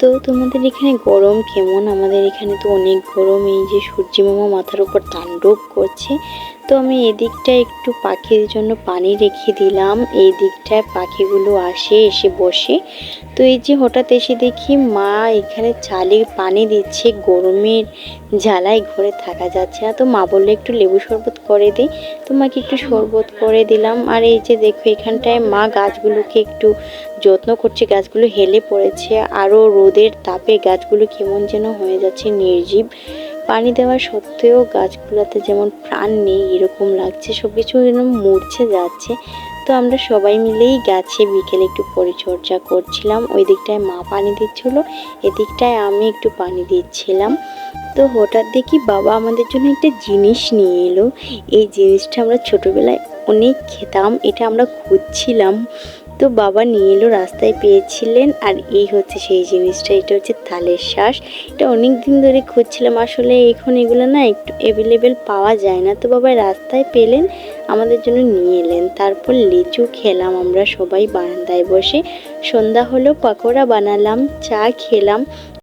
তো তোমাদের এখানে গরম কেমন? আমাদের এখানে তো অনেক গরম। এই যে সূর্যি মামা মাথার উপর তাণ্ডব করছে। তো আমি এদিকটায় একটু পাখির জন্য পানি রেখে দিলাম। এই দিকটায় পাখিগুলো আসে, এসে বসে। তো এই যে হঠাৎ এসে দেখি মা এখানে চালে পানি দিচ্ছে। গরমের জ্বালায় ঘরে থাকা যাচ্ছে না। তো মা বললো একটু লেবু শরবত করে দিই। তো মাকে একটু শরবত করে দিলাম। আর এই যে দেখো এখানটায় মা গাছগুলোকে একটু যত্ন করছে। গাছগুলো হেলে পড়েছে, আরও রোদের তাপে গাছগুলো কেমন যেন হয়ে যাচ্ছে নির্জীব। পানি দেওয়া সত্ত্বেও গাছগুলোতে যেমন প্রাণ নেই এরকম লাগছে, সব কিছু যেন মরছে যাচ্ছে। তো আমরা সবাই মিলেই গাছে বিকেলে একটু পরিচর্যা করছিলাম। ওই দিকটায় মা পানি দিচ্ছিল, এদিকটায় আমি একটু পানি দিচ্ছিলাম। তো হঠাৎ দেখি বাবা আমাদের জন্য একটা জিনিস নিয়ে এলো। এই জিনিসটা আমরা ছোটোবেলায় অনেক খেতাম, এটা আমরা খুঁজছিলাম। তো বাবা নিয়ে এলো, রাস্তায় পেয়েছিলেন। আর এই হচ্ছে সেই জিনিসটা, এটা হচ্ছে তালের শাঁস। এটা অনেক দিন ধরে খুঁজছিলাম, আসলে এখন এগুলো না একটু অ্যাভেলেবেল পাওয়া যায় না। তো বাবা রাস্তায় পেলেন, আমাদের জন্য নিয়ে এলেন। তারপর লিচু খেলাম আমরা সবাই বারান্দায় বসে। সন্ধ্যা হলো, পাকোড়া বানালাম, চা খেলাম।